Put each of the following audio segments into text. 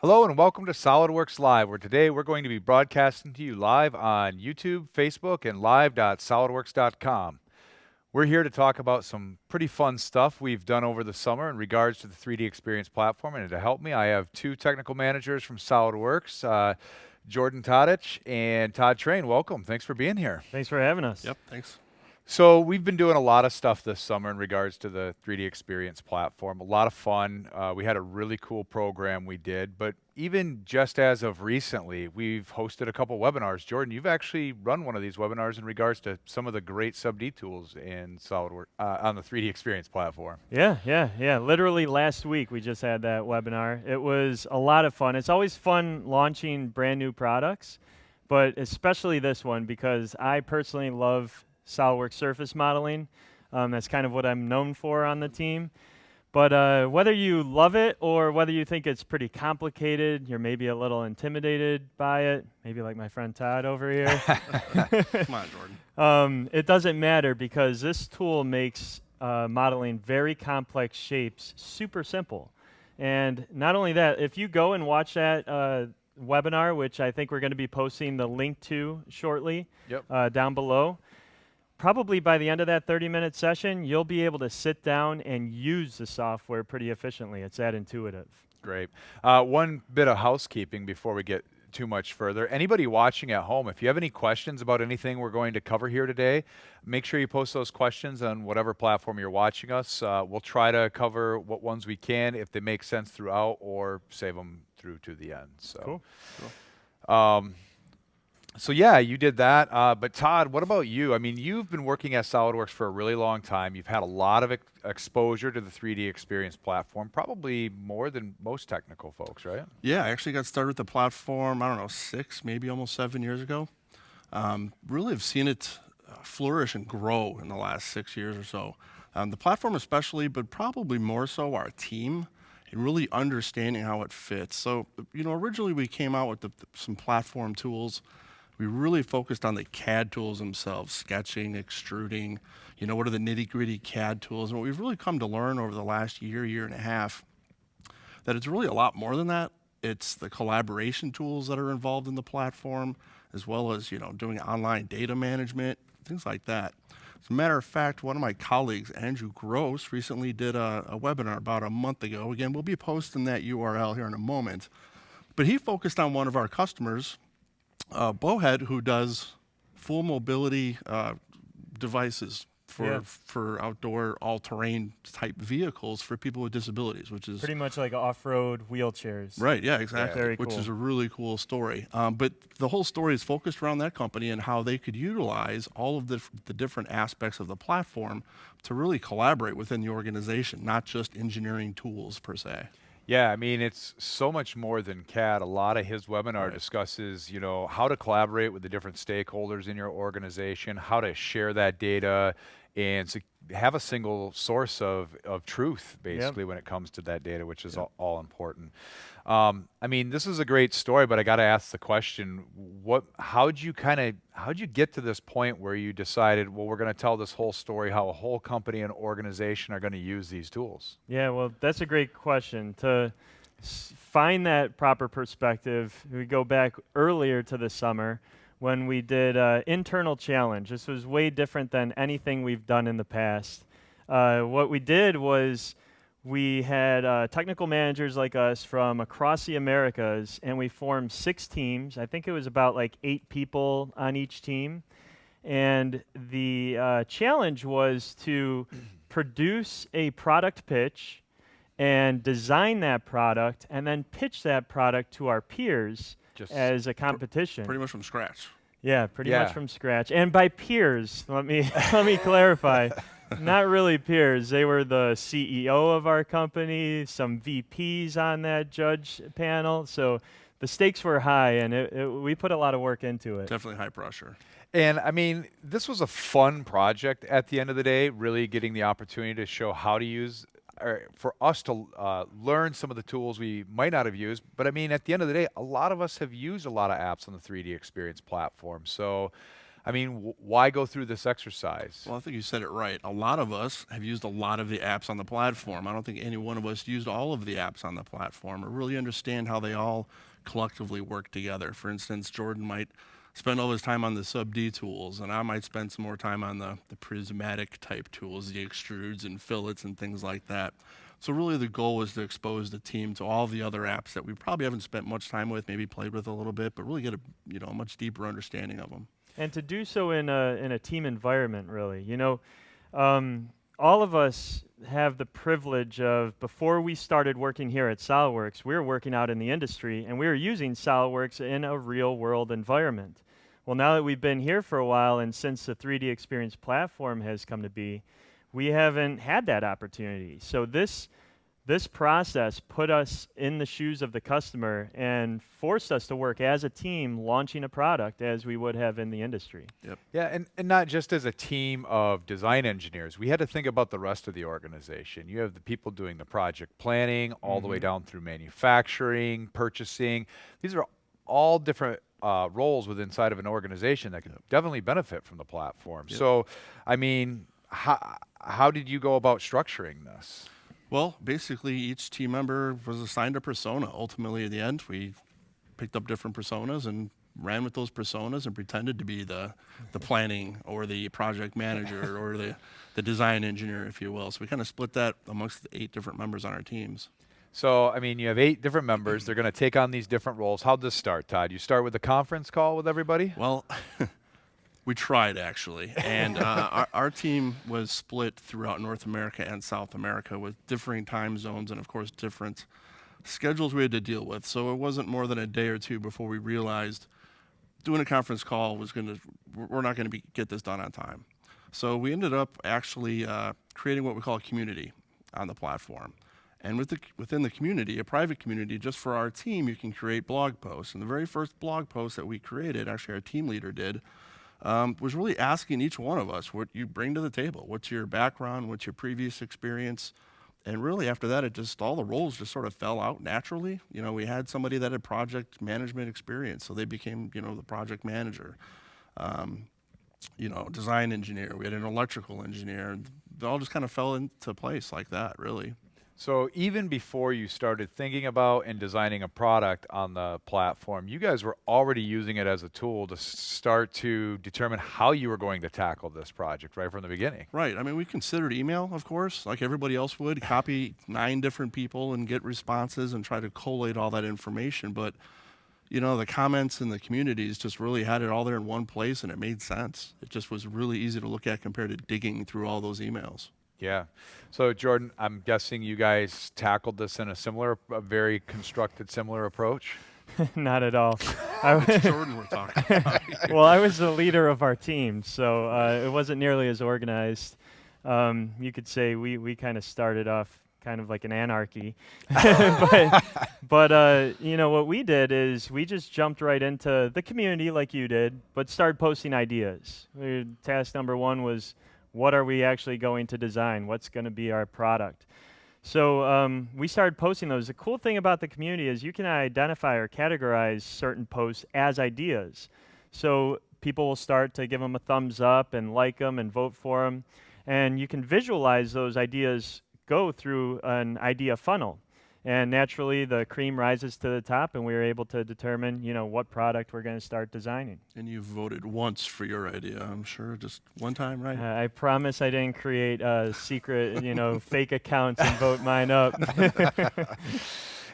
Hello and welcome to SolidWorks Live, where today we're going to be broadcasting to you live on YouTube, Facebook, and live.solidworks.com. We're here to talk about some pretty fun stuff we've done over the summer in regards to the 3D Experience platform. And to help me, I have two technical managers from SolidWorks, Jordan Todich and Todd Train. Welcome. Thanks for being here. Thanks for having us. Yep, thanks. So we've been doing a lot of stuff this summer in regards to the 3D Experience platform. A lot of fun. We had a really cool program we did, but even just as of recently, we've hosted a couple webinars. Jordan, you've actually run one of these webinars in regards to some of the great sub-D tools in SolidWorks on the 3D Experience platform. Yeah. Literally last week we just had that webinar. It was a lot of fun. It's always fun launching brand new products, but especially this one because I personally love SolidWorks surface modeling. That's kind of what I'm known for on the team. But whether you love it or whether you think it's pretty complicated, you're maybe a little intimidated by it, maybe like my friend Todd over here. Come on, Jordan. It doesn't matter because this tool makes modeling very complex shapes super simple. And not only that, if you go and watch that webinar, which I think we're going to be posting the link to shortly down below, probably by the end of that 30-minute session, you'll be able to sit down and use the software pretty efficiently. It's that intuitive. Great. One bit of housekeeping before we get too much further. Anybody watching at home, if you have any questions about anything we're going to cover here today, make sure you post those questions on whatever platform you're watching us. We'll try to cover what ones we can if they make sense throughout or save them through to the end. So. Cool. So yeah, you did that. But Todd, what about you? I mean, you've been working at SolidWorks for a really long time. You've had a lot of exposure to the 3D Experience platform, probably more than most technical folks, right? Yeah, I actually got started with the platform, I don't know, 6, maybe almost 7 years ago. Really have seen it flourish and grow in the last 6 years or so. The platform especially, but probably more so our team and really understanding how it fits. So, originally we came out with some platform tools. We really focused on the CAD tools themselves, sketching, extruding, what are the nitty-gritty CAD tools. And what we've really come to learn over the last year and a half, that it's really a lot more than that. It's the collaboration tools that are involved in the platform, as well as, doing online data management, things like that. As a matter of fact, one of my colleagues, Andrew Gross, recently did a webinar about a month ago. Again, we'll be posting that URL here in a moment. But he focused on one of our customers, Bowhead, who does full mobility devices for outdoor all-terrain type vehicles for people with disabilities, which is pretty much like off-road wheelchairs. Right, yeah, exactly, Very which cool. is a really cool story. But the whole story is focused around that company and how they could utilize all of the different aspects of the platform to really collaborate within the organization, not just engineering tools per se. Yeah, I mean, it's so much more than CAD. A lot of his webinar discusses, how to collaborate with the different stakeholders in your organization, how to share that data, and have a single source of truth, basically, when it comes to that data, which is all important. I mean, this is a great story, but I got to ask the question: how'd you get to this point where you decided, well, we're going to tell this whole story, how a whole company and organization are going to use these tools? Yeah, well, that's a great question. To find that proper perspective, we go back earlier to the summer when we did an internal challenge. This was way different than anything we've done in the past. What we did was we had technical managers like us from across the Americas, and we formed 6 teams. I think it was about like 8 people on each team. And the challenge was to produce a product pitch and design that product and then pitch that product to our peers as a competition. Pretty much from scratch. Yeah, pretty much from scratch. And by peers, let me clarify, not really peers. They were the CEO of our company, some VPs on that judge panel. So the stakes were high, and we put a lot of work into it. Definitely high pressure. And I mean, this was a fun project at the end of the day, really getting the opportunity to show how to use, or for us to learn some of the tools we might not have used. But I mean, at the end of the day, a lot of us have used a lot of apps on the 3D Experience platform. So, I mean, why go through this exercise? Well, I think you said it right. A lot of us have used a lot of the apps on the platform. I don't think any one of us used all of the apps on the platform or really understand how they all collectively work together. For instance, Jordan might spend all his time on the sub-D tools, and I might spend some more time on the prismatic type tools, the extrudes and fillets and things like that. So really the goal was to expose the team to all the other apps that we probably haven't spent much time with, maybe played with a little bit, but really get a much deeper understanding of them. And to do so in a team environment, really. All of us have the privilege of, before we started working here at SOLIDWORKS, we were working out in the industry, and we were using SOLIDWORKS in a real-world environment. Well, now that we've been here for a while, and since the 3D Experience platform has come to be, we haven't had that opportunity. So this process put us in the shoes of the customer and forced us to work as a team launching a product as we would have in the industry. Yep. Yeah, and not just as a team of design engineers. We had to think about the rest of the organization. You have the people doing the project planning all the way down through manufacturing, purchasing. These are all different roles within inside of an organization that can definitely benefit from the platform. Yep. So, I mean, how did you go about structuring this? Well, basically, each team member was assigned a persona. Ultimately, at the end, we picked up different personas and ran with those personas and pretended to be the planning or the project manager or the design engineer, if you will. So we kind of split that amongst the 8 different members on our teams. So, I mean, you have 8 different members. They're going to take on these different roles. How'd this start, Todd? You start with a conference call with everybody? Well, we tried, actually. And our team was split throughout North America and South America with differing time zones and, of course, different schedules we had to deal with. So it wasn't more than a day or two before we realized doing a conference call we're not going to get this done on time. So we ended up actually creating what we call a community on the platform. And within the community, a private community, just for our team, you can create blog posts. And the very first blog post that we created, actually our team leader did, was really asking each one of us what you bring to the table. What's your background? What's your previous experience? And really after that, all the roles just sort of fell out naturally. We had somebody that had project management experience, so they became, the project manager. Design engineer. We had an electrical engineer. They all just kind of fell into place like that, really. So even before you started thinking about and designing a product on the platform, you guys were already using it as a tool to start to determine how you were going to tackle this project right from the beginning. Right. I mean, we considered email, of course, like everybody else would, copy 9 different people and get responses and try to collate all that information. But, the comments in the communities just really had it all there in one place, and it made sense. It just was really easy to look at compared to digging through all those emails. Yeah. So Jordan, I'm guessing you guys tackled this in a very constructed, similar approach? Not at all. It's Jordan we're talking about. Well, I was the leader of our team, so it wasn't nearly as organized. You could say we kind of started off kind of like an anarchy. But what we did is we just jumped right into the community like you did, but started posting ideas. Task number 1 was, what are we actually going to design? What's going to be our product? So we started posting those. The cool thing about the community is you can identify or categorize certain posts as ideas. So people will start to give them a thumbs up and like them and vote for them. And you can visualize those ideas go through an idea funnel. And naturally, the cream rises to the top, and we were able to determine, what product we're going to start designing. And you voted once for your idea, I'm sure, just one time, right? I promise I didn't create secret, fake accounts and vote mine up.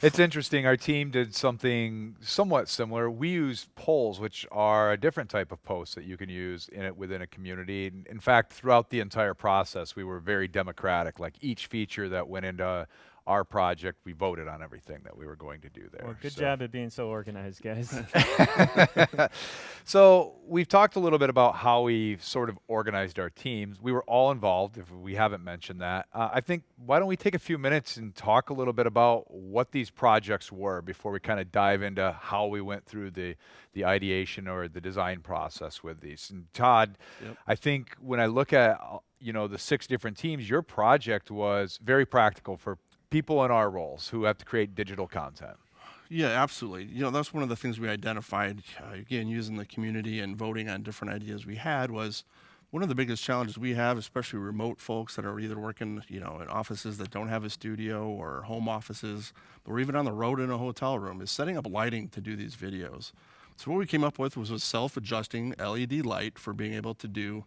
It's interesting. Our team did something somewhat similar. We use polls, which are a different type of post that you can use within a community. In fact, throughout the entire process, we were very democratic. Like each feature that went into our project, we voted on everything that we were going to do there. Well, good job at being so organized, guys. So we've talked a little bit about how we sort of organized our teams. We were all involved, if we haven't mentioned that. I think, why don't we take a few minutes and talk a little bit about what these projects were before we kind of dive into how we went through the ideation or the design process with these. And Todd, Yep. I think when I look at the 6 different teams, your project was very practical for people in our roles who have to create digital content. Yeah, absolutely. That's one of the things we identified, again, using the community and voting on different ideas we had was one of the biggest challenges we have, especially remote folks that are either working, in offices that don't have a studio or home offices, or even on the road in a hotel room, is setting up lighting to do these videos. So what we came up with was a self-adjusting LED light for being able to do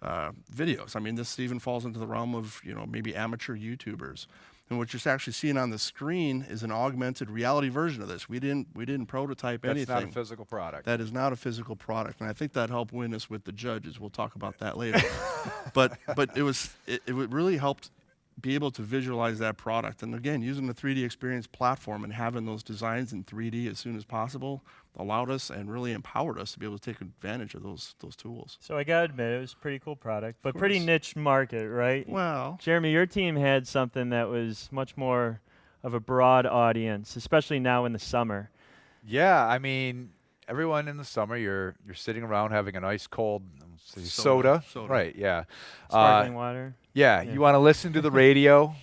videos. I mean, this even falls into the realm of, maybe amateur YouTubers. And what you're actually seeing on the screen is an augmented reality version of this. We didn't prototype That's anything. not a physical product. That is not a physical product, and I think that helped win us with the judges. We'll talk about that later. but it really helped be able to visualize that product. And again, using the 3D Experience platform and having those designs in 3D as soon as possible allowed us and really empowered us to be able to take advantage of those tools. So I gotta admit, it was a pretty cool product, but pretty niche market, right? Well, Jeremy, your team had something that was much more of a broad audience, especially now in the summer. Yeah, I mean, everyone in the summer, you're sitting around having a nice cold soda. Right? Yeah. Sparkling water. Yeah, Yeah. you want to listen to the radio.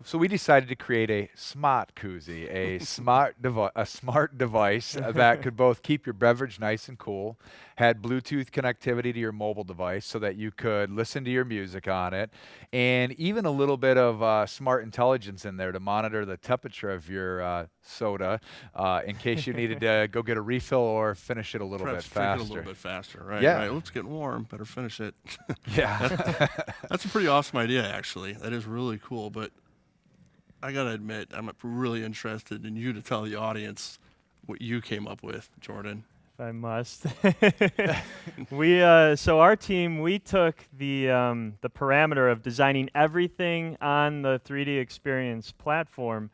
So we decided to create a smart koozie, a smart device that could both keep your beverage nice and cool, had Bluetooth connectivity to your mobile device so that you could listen to your music on it, and even a little bit of smart intelligence in there to monitor the temperature of your soda in case you needed to go get a refill or finish it a little perhaps bit drink faster. it a little bit faster, right? Yeah. Right. Oops, getting warm. Better finish it. Yeah. That's a pretty awesome idea, actually. That is really cool, but I gotta admit, I'm really interested in you to tell the audience what you came up with, Jordan. If I must. So our team, we took the parameter of designing everything on the 3D Experience platform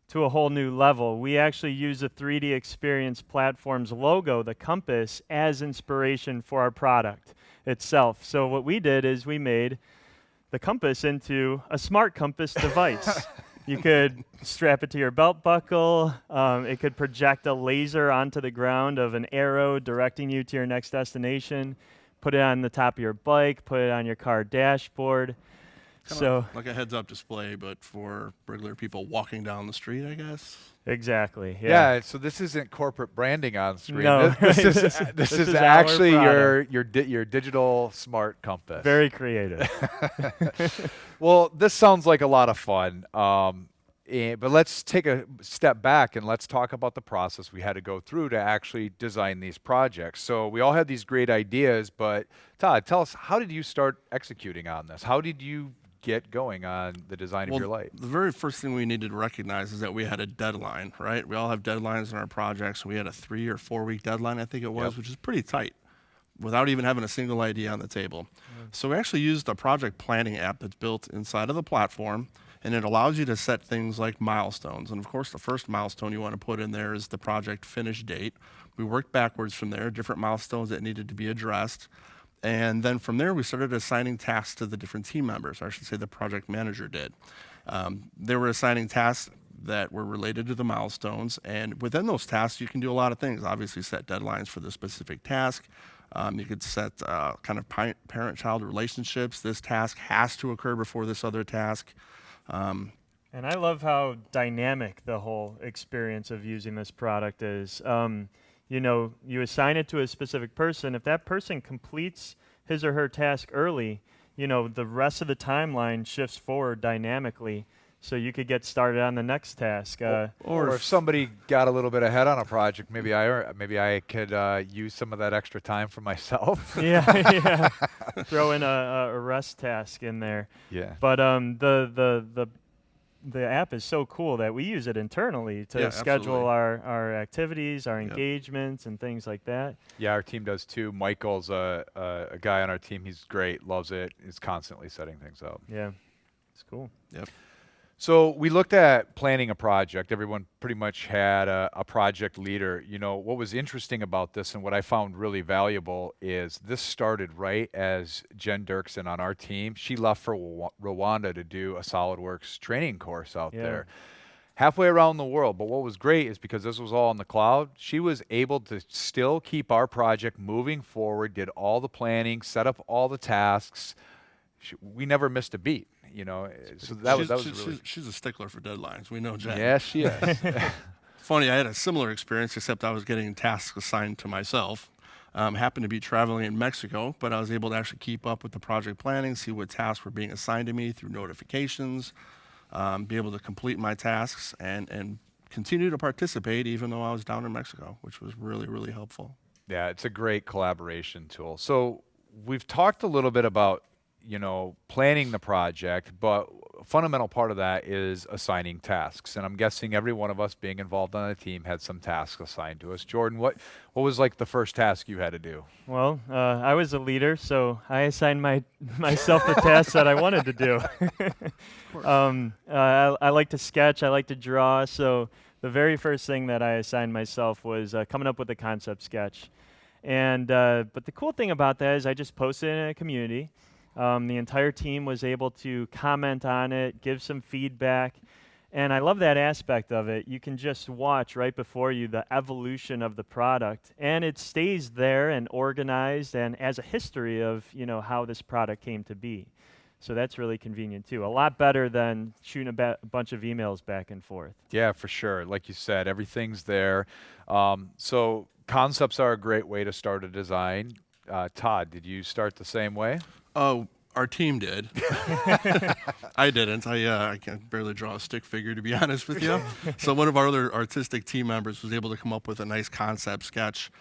to a whole new level. We actually use the 3D Experience platform's logo, the compass, as inspiration for our product itself. So what we did is we made the compass into a smart compass device. You could strap it to your belt buckle. It could project a laser onto the ground of an arrow directing you to your next destination. Put it on the top of your bike. Put it on your car dashboard. Kinda like a heads-up display, but for regular people walking down the street, I guess. Exactly. Yeah. So this isn't corporate branding on screen. No, This is is our actually product. your digital smart compass. Very creative. Well, this sounds like a lot of fun. But let's take a step back and let's talk about the process we had to go through to actually design these projects. So we all had these great ideas, but Todd, tell us, how did you start executing on this? How did you get going on the design of your light? The very first thing we needed to recognize is that we had a deadline, right? We all have deadlines in our projects. We had a 3 or 4 week deadline, I think it was, which is pretty tight, without even having a single idea on the table. So we actually used a project planning app that's built inside of the platform, and it allows you to set things like milestones. And of course, the first milestone you want to put in there is the project finish date. We worked backwards from there, different milestones that needed to be addressed. And then from there, we started assigning tasks to the different team members, or I should say the project manager did. They were assigning tasks that were related to the milestones, and within those tasks, you can do a lot of things. Obviously, set deadlines for the specific task. You could set kind of parent-child relationships. This task has to occur before this other task. And I love how dynamic the whole experience of using this product is. You assign it to a specific person. If that person completes his or her task early, the rest of the timeline shifts forward dynamically, so you could get started on the next task. Or if somebody got a little bit ahead on a project, maybe I could use some of that extra time for myself. yeah. Throw in a rest task in there. Yeah. But the app is so cool that we use it internally to schedule our activities, our engagements, and things like that. Yeah, our team does too. Michael's a guy on our team. He's great, loves it, is constantly setting things up. Yeah, it's cool. Yep. So we looked at planning a project. Everyone pretty much had a project leader. What was interesting about this and what I found really valuable is this started right as Jen Dirksen on our team. She left for Rwanda to do a SolidWorks training course out there. Halfway around the world. But what was great is because this was all in the cloud, she was able to still keep our project moving forward, did all the planning, set up all the tasks. We never missed a beat. So that was really. She's a stickler for deadlines. We know Jen. Yes, she is. Funny, I had a similar experience, except I was getting tasks assigned to myself. Happened to be traveling in Mexico, but I was able to actually keep up with the project planning, see what tasks were being assigned to me through notifications, be able to complete my tasks, and continue to participate even though I was down in Mexico, which was really, really helpful. Yeah, it's a great collaboration tool. So we've talked a little bit about, planning the project, but a fundamental part of that is assigning tasks. And I'm guessing every one of us being involved on a team had some tasks assigned to us. Jordan, what was like the first task you had to do? Well, I was a leader, so I assigned myself the tasks that I wanted to do. I like to sketch, I like to draw, so the very first thing that I assigned myself was coming up with a concept sketch. And but the cool thing about that is I just posted it in a community. The entire team was able to comment on it, give some feedback, and I love that aspect of it. You can just watch right before you the evolution of the product, and it stays there and organized and as a history of how this product came to be. So that's really convenient too. A lot better than shooting a bunch of emails back and forth. Yeah, for sure. Like you said, everything's there. So concepts are a great way to start a design. Todd, did you start the same way? Oh, our team did. I didn't. I can barely draw a stick figure, to be honest with you. So one of our other artistic team members was able to come up with a nice concept sketch.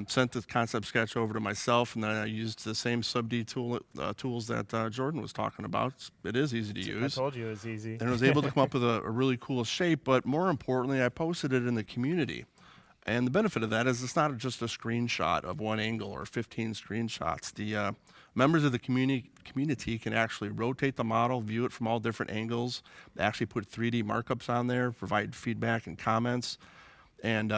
Sent the concept sketch over to myself, and then I used the same sub-D tools that Jordan was talking about. It is easy to use. I told you it was easy. And I was able to come up with a really cool shape, but more importantly, I posted it in the community. And the benefit of that is it's not just a screenshot of one angle or 15 screenshots. The members of the community can actually rotate the model, view it from all different angles, actually put 3D markups on there, provide feedback and comments. And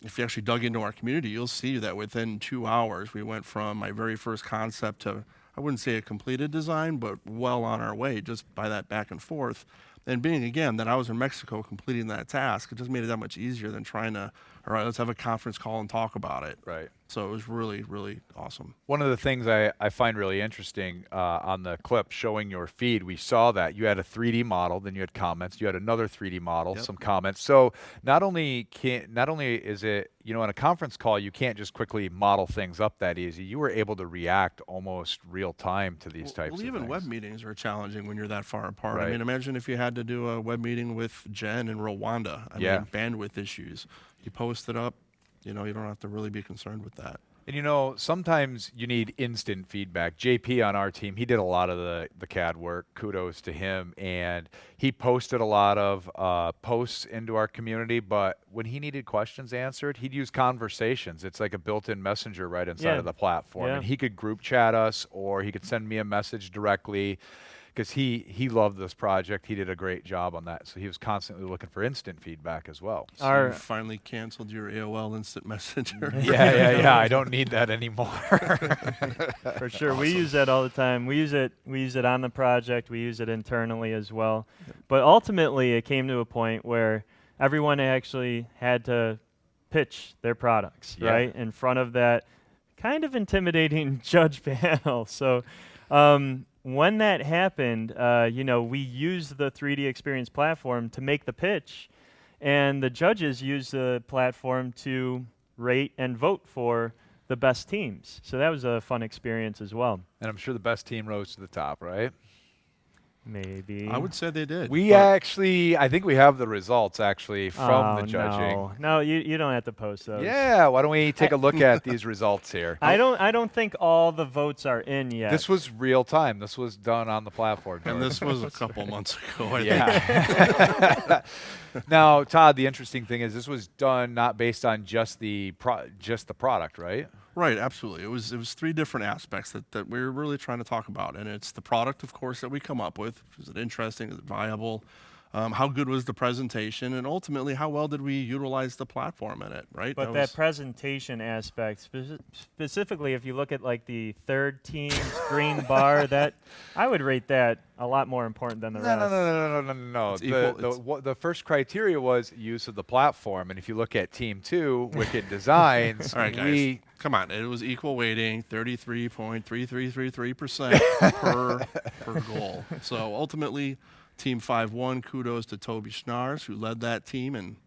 if you actually dug into our community, you'll see that within 2 hours, we went from my very first concept to, I wouldn't say a completed design, but well on our way just by that back and forth. And being, again, that I was in Mexico completing that task, it just made it that much easier than trying to, all right, let's have a conference call and talk about it. Right. So it was really, really awesome. One of the things I find really interesting on the clip showing your feed, we saw that you had a 3D model, then you had comments, you had another 3D model, Yep. some comments. So not only is it, in a conference call, you can't just quickly model things up that easy. You were able to react almost real time to these types of even things. web meetings are challenging when you're that far apart. Right. I mean, imagine if you had to do a web meeting with Jen in Rwanda. I mean, bandwidth issues. You post it up, you don't have to really be concerned with that. And sometimes you need instant feedback. JP on our team, he did a lot of the CAD work. Kudos to him. And he posted a lot of posts into our community, but when he needed questions answered, he'd use conversations. It's like a built-in messenger right inside of the platform. Yeah. And he could group chat us, or he could send me a message directly, because he loved this project. He did a great job on that. So he was constantly looking for instant feedback as well. So you finally canceled your AOL Instant Messenger. Yeah. I don't need that anymore. For sure. Awesome. We use that all the time. We use it on the project. We use it internally as well. But ultimately, it came to a point where everyone actually had to pitch their products, right, in front of that kind of intimidating judge panel. So when that happened, we used the 3DEXPERIENCE platform to make the pitch, and the judges used the platform to rate and vote for the best teams. So that was a fun experience as well. And I'm sure the best team rose to the top, right? Maybe. I would say they did. I think we have the results actually from the judging. No, you don't have to post those. Yeah, why don't we take a look at these results here? I don't think all the votes are in yet. This was real time. This was done on the platform. And this was a couple months ago, I think. Now, Todd, the interesting thing is this was done not based on just the product, right? Right, absolutely. It was 3 different aspects that we were really trying to talk about, and it's the product, of course, that we come up with. Is it interesting? Is it viable? How good was the presentation? And ultimately, how well did we utilize the platform in it, right? But that presentation aspect, specifically if you look at like the third team's green bar, that I would rate that a lot more important than the rest. No. The first criteria was use of the platform. And if you look at Team 2, Wicked Designs, all right, guys, come on. It was equal weighting, 33.3333% per goal. So ultimately, Team 5 won. Kudos to Toby Schnars, who led that team, and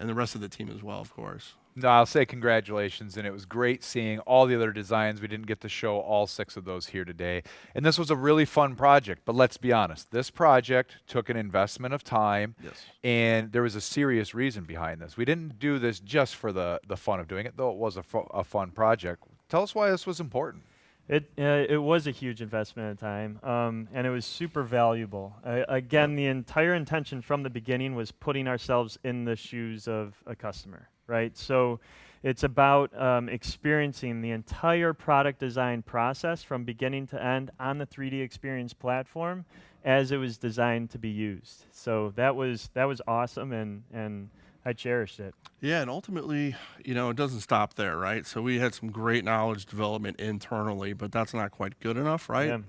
and the rest of the team as well, of course. No, I'll say congratulations, and it was great seeing all the other designs. We didn't get to show all 6 of those here today, and this was a really fun project. But let's be honest, this project took an investment of time, Yes. and there was a serious reason behind this. We didn't do this just for the fun of doing it, though it was a fun project. Tell us why this was important. It was a huge investment of time, and it was super valuable. Again, the entire intention from the beginning was putting ourselves in the shoes of a customer, right? So it's about experiencing the entire product design process from beginning to end on the 3D Experience platform as it was designed to be used. So that was awesome, and I cherished it. Yeah, and ultimately, it doesn't stop there, right? So we had some great knowledge development internally, but that's not quite good enough, right? Yeah.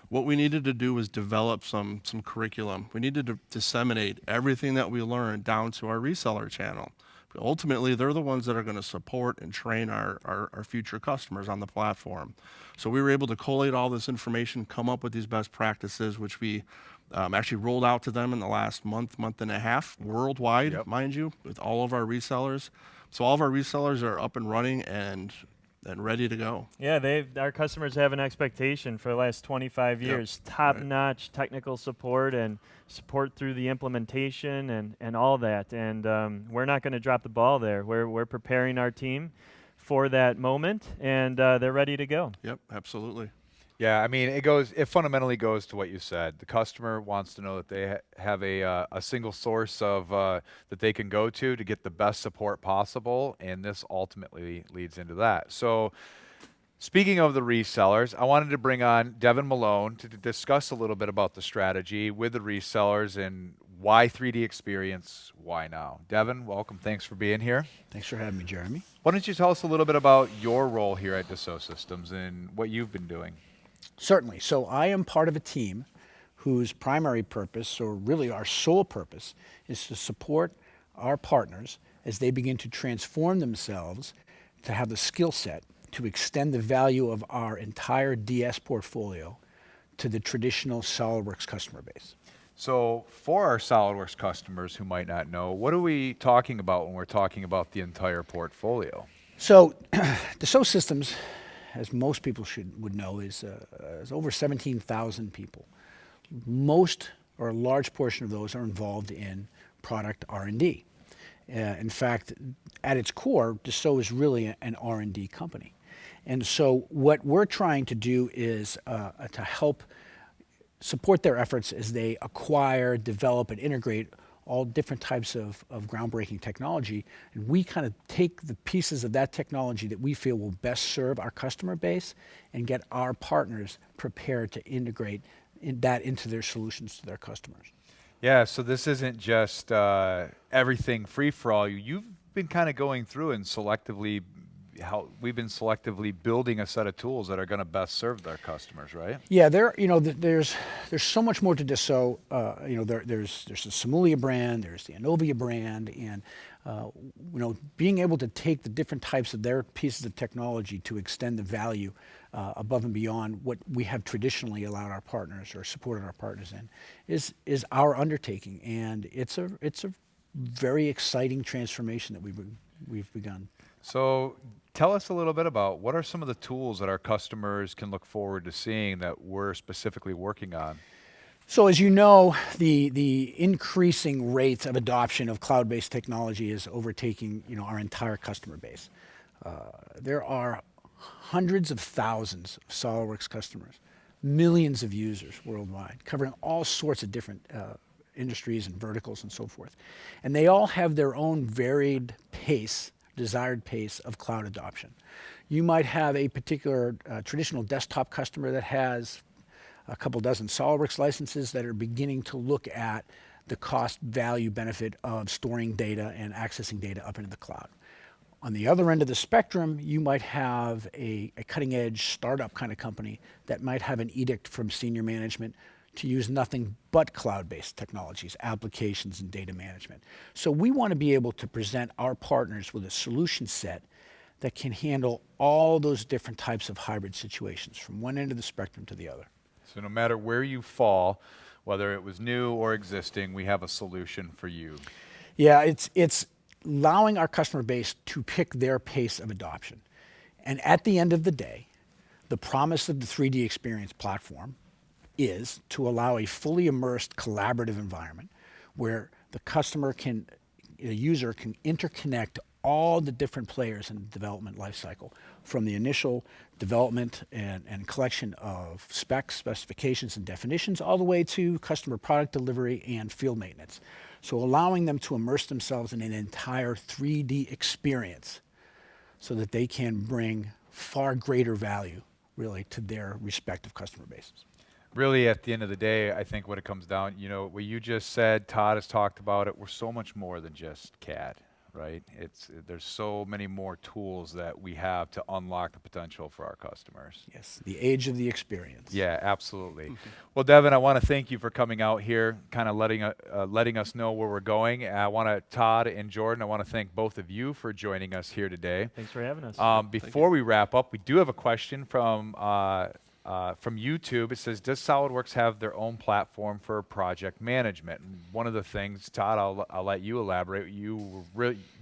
What we needed to do was develop some curriculum. We needed to disseminate everything that we learned down to our reseller channel. But ultimately, they're the ones that are going to support and train our future customers on the platform. So we were able to collate all this information, come up with these best practices, which we actually rolled out to them in the last month and a half, worldwide, Yep. mind you, with all of our resellers. So all of our resellers are up and running and ready to go. Yeah, our customers have an expectation for the last 25 Yep. years, top-notch technical support and support through the implementation and all that. And we're not going to drop the ball there. We're preparing our team for that moment, and they're ready to go. Yep, absolutely. Yeah, I mean, it fundamentally goes to what you said. The customer wants to know that they have a single source of that they can go to get the best support possible, and this ultimately leads into that. So, speaking of the resellers, I wanted to bring on Devin Malone to discuss a little bit about the strategy with the resellers and why 3D Experience, why now. Devin, welcome. Thanks for being here. Thanks for having me, Jeremy. Why don't you tell us a little bit about your role here at Dassault Systems and what you've been doing? Certainly. So I am part of a team whose primary purpose, or really our sole purpose, is to support our partners as they begin to transform themselves to have the skill set to extend the value of our entire DS portfolio to the traditional SOLIDWORKS customer base. So for our SOLIDWORKS customers who might not know, what are we talking about when we're talking about the entire portfolio? So Dassault Systems, as most people would know, is over 17,000 people. Most or a large portion of those are involved in product R&D. In fact, at its core, Dassault is really an R&D company. And so what we're trying to do is to help support their efforts as they acquire, develop, and integrate all different types of groundbreaking technology. And we kind of take the pieces of that technology that we feel will best serve our customer base and get our partners prepared to integrate that into their solutions to their customers. Yeah, so this isn't just everything free for all. You've been kind of going through and we've been selectively building a set of tools that are going to best serve their customers, right? Yeah, there's so much more to Dassault. There's the Simulia brand, there's the Innovia brand, and being able to take the different types of their pieces of technology to extend the value above and beyond what we have traditionally allowed our partners or supported our partners in is our undertaking, and it's a very exciting transformation that we've begun. So tell us a little bit about what are some of the tools that our customers can look forward to seeing that we're specifically working on? So as you know, the increasing rate of adoption of cloud-based technology is overtaking our entire customer base. There are hundreds of thousands of SOLIDWORKS customers, millions of users worldwide, covering all sorts of different industries and verticals and so forth. And they all have their own varied desired pace of cloud adoption. You might have a particular traditional desktop customer that has a couple dozen SOLIDWORKS licenses that are beginning to look at the cost value benefit of storing data and accessing data up into the cloud. On the other end of the spectrum, you might have a cutting edge startup kind of company that might have an edict from senior management to use nothing but cloud-based technologies, applications, and data management. So we want to be able to present our partners with a solution set that can handle all those different types of hybrid situations from one end of the spectrum to the other. So no matter where you fall, whether it was new or existing, we have a solution for you. Yeah, it's allowing our customer base to pick their pace of adoption. And at the end of the day, the promise of the 3D Experience platform is to allow a fully immersed collaborative environment where the user can interconnect all the different players in the development lifecycle, from the initial development and collection of specs, specifications, and definitions, all the way to customer product delivery and field maintenance. So allowing them to immerse themselves in an entire 3D experience so that they can bring far greater value, really, to their respective customer bases. Really, at the end of the day, I think what it comes down, what you just said, Todd has talked about it, we're so much more than just CAD, right? There's so many more tools that we have to unlock the potential for our customers. Yes, the age of the experience. Yeah, absolutely. Well, Devin, I want to thank you for coming out here, kind of letting us know where we're going. Todd and Jordan, I want to thank both of you for joining us here today. Thanks for having us. Before we wrap up, we do have a question from YouTube. It says, does SolidWorks have their own platform for project management? And one of the things, Todd, I'll let you elaborate.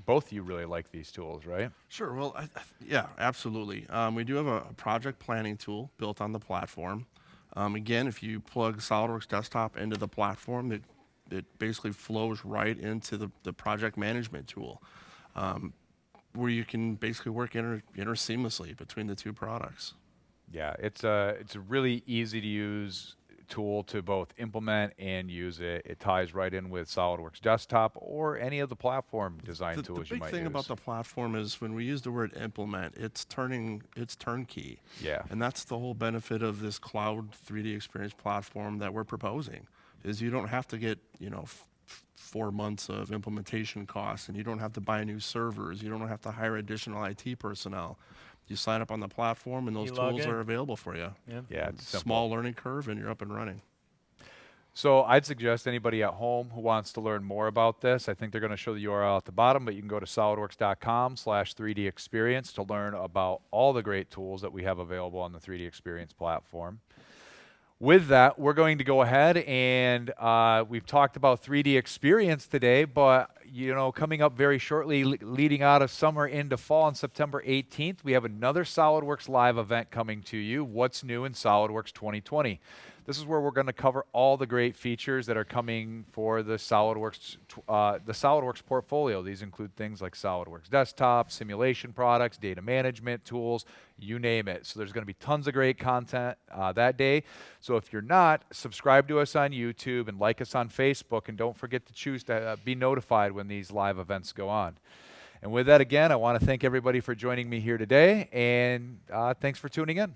Both of you really like these tools, right? Sure. Well, yeah, absolutely. We do have a project planning tool built on the platform. Again, if you plug SolidWorks Desktop into the platform, it basically flows right into the project management tool, where you can basically work seamlessly between the two products. Yeah, it's a really easy to use tool to both implement and use it. It ties right in with SolidWorks Desktop or any of the platform design tools you might use. The big thing about the platform is when we use the word implement, it's turnkey. Yeah. And that's the whole benefit of this cloud 3D experience platform that we're proposing, is you don't have to get, 4 months of implementation costs, and you don't have to buy new servers. You don't have to hire additional IT personnel. You sign up on the platform, and those tools are available for you. Yeah, it's simple. Small learning curve, and you're up and running. So I'd suggest anybody at home who wants to learn more about this, I think they're going to show the URL at the bottom, but you can go to solidworks.com/3DEXperience to learn about all the great tools that we have available on the 3D Experience platform. With that, we're going to go ahead and we've talked about 3D Experience today, but coming up very shortly, leading out of summer into fall on September 18th, we have another SolidWorks Live event coming to you, What's New in SolidWorks 2020. This is where we're going to cover all the great features that are coming for the SolidWorks portfolio. These include things like SolidWorks Desktop, simulation products, data management tools, you name it. So there's going to be tons of great content that day. So if you're not, subscribe to us on YouTube and like us on Facebook, and don't forget to choose to be notified when these live events go on. And with that, again, I want to thank everybody for joining me here today, and thanks for tuning in.